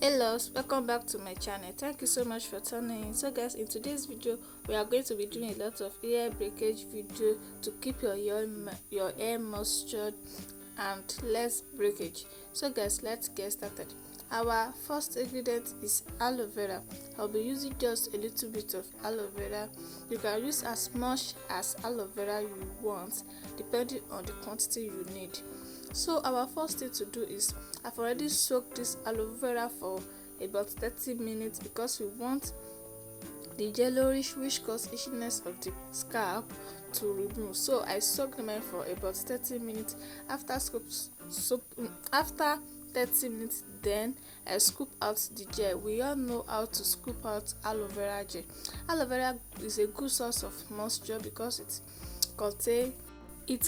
Hello, welcome back to my channel. Thank you so much for tuning in. So guys, in today's video we are going to be doing a lot of hair breakage video to keep your hair moistured and less breakage. So guys, let's get started. Our first ingredient is aloe vera. I'll be using just a little bit of aloe vera. You can use as much as aloe vera you want depending on the quantity you need. So our first thing to do is, I've already soaked this aloe vera for about 30 minutes because we want the yellowish which cause itchiness of the scalp to remove. So I soaked them for about 30 minutes. After 30 minutes, then I scoop out the gel. We all know how to scoop out aloe vera gel. Aloe vera is a good source of moisture because it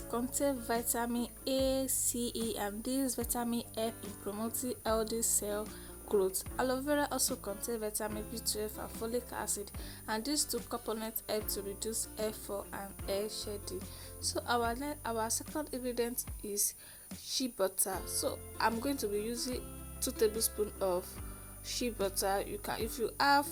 contains vitamin A, C, E, and this vitamin help in promoting healthy cell growth. Aloe vera also contains vitamin B12 and folic acid, and these two components help to reduce hair fall and hair shedding. So our second ingredient is shea butter. So I'm going to be using 2 tablespoons of shea butter. If you have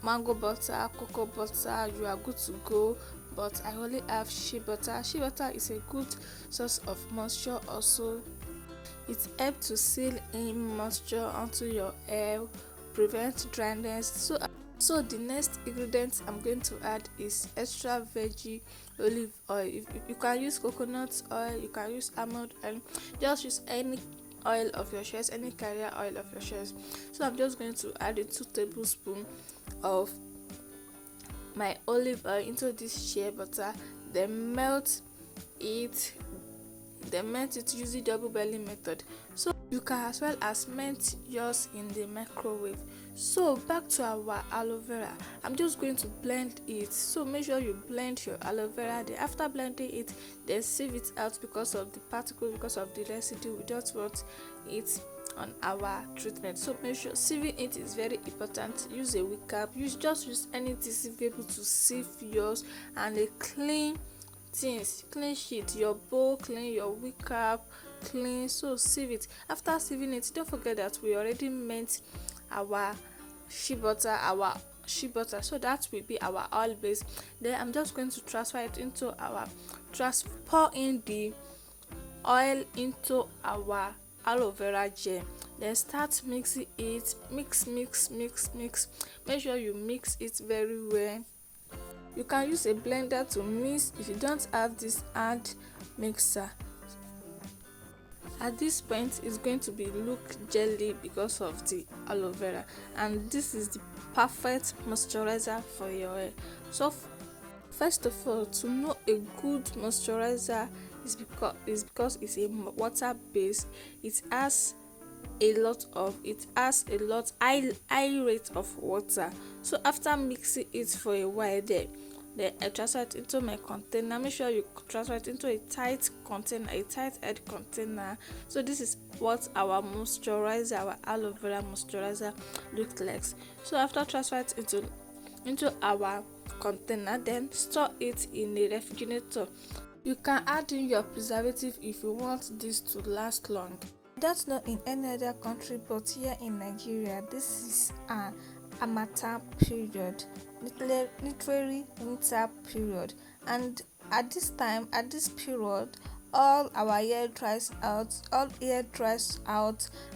mango butter, cocoa butter, you are good to go, but I only have shea butter. Shea butter is a good source of moisture. Also, it helps to seal in moisture onto your hair, prevent dryness. So the next ingredient I'm going to add is extra virgin olive oil. You can use coconut oil, you can use almond oil, just use any oil of your choice, any carrier oil of your choice. So I'm just going to add 2 tablespoons of my olive oil into this shea butter, then melt it using double boiling method. So you can as well as melt yours in the microwave. So back to our aloe vera, I'm just going to blend it. So make sure you blend your aloe vera. Then after blending it, then sieve it out because of the particles, because of the residue. We don't want it on our treatment. So make sure sieving it is very important. Use a wig cap. Use anything sievable to sieve yours, and a clean sheet, your bowl clean, your wig cap clean. So sieve it. After sieving it, don't forget that we already melt our shea butter, so that will be our oil base. Then I'm just going to pour in the oil into our aloe vera gel. Then start mixing it. Mix. Make sure you mix it very well. You can use a blender to mix if you don't have this hand mixer. At this point, it's going to be look jelly because of the aloe vera, and this is the perfect moisturizer for your hair. So first of all, to know a good moisturizer is because it's a water base. It has a lot high rate of water. So after mixing it for a while, then I transfer it into my container. Make sure you transfer it into a tight container, a tight head container. So this is what our moisturizer, our aloe vera moisturizer looks like. So after transfer it into our container, then store it in a refrigerator. You can add in your preservative if you want this to last long. That's not in any other country, but here in Nigeria, this is an harmattan period, literally winter period, and at this period, all our hair dries out,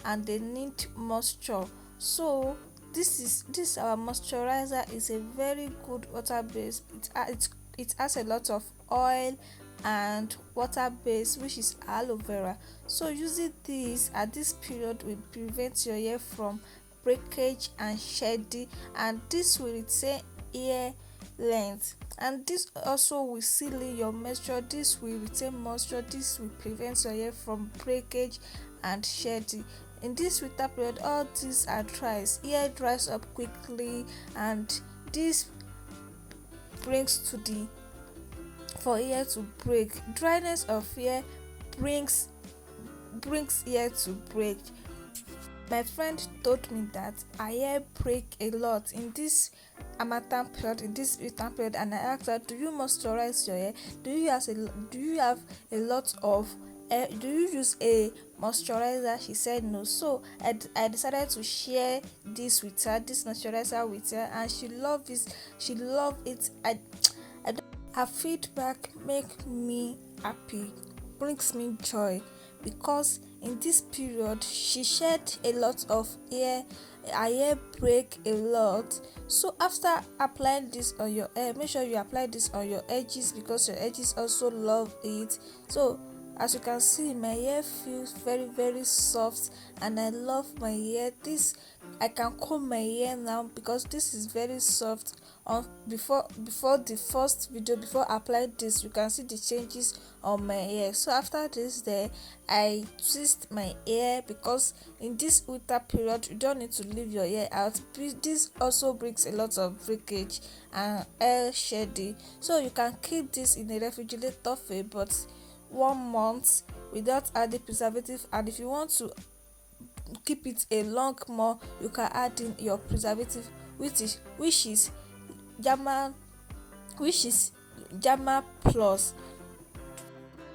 and they need moisture. So this our moisturizer is a very good water base. It has a lot of oil and water base, which is aloe vera. So using this at this period will prevent your hair from breakage and shedding, and this will retain hair length, and this also will seal in your moisture. This will retain moisture. This will prevent your hair from breakage and shedding. In this winter period, all these are dries. Hair dries up quickly, and this brings for hair to break. Dryness of hair brings hair to break. My friend told me that her hair break a lot in this harmattan period, in this winter period, and I asked her, do you moisturize your hair? Do you have a lot of do you use a moisturizer? She said no. So I decided to share this with her, this moisturizer with her, and she loved it. She loved it. I don't, her feedback make me happy, brings me joy, because in this period she shed a lot of hair. Her hair break a lot. So after applying this on your hair, make sure you apply this on your edges, because your edges also love it. So as you can see, my hair feels very soft, and I love my hair. This, I can comb my hair now because this is very soft. On before the first video, before I applied this, you can see the changes on my hair. So after this, I twist my hair, because in this winter period you don't need to leave your hair out. This also brings a lot of breakage and hair shedding. So you can keep this in a refrigerator for but 1 month without adding preservative, and if you want to keep it a long more, you can add in your preservative, which is German Plus.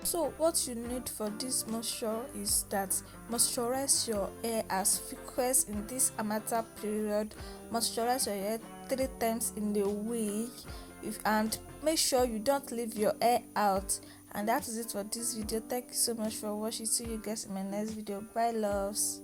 So what you need for this moisture is that moisturize your hair as frequent in this harmattan period. Moisturize your hair 3 times in a week, and make sure you don't leave your hair out. And that is it for this video. Thank you so much for watching. See you guys in my next video. Bye loves.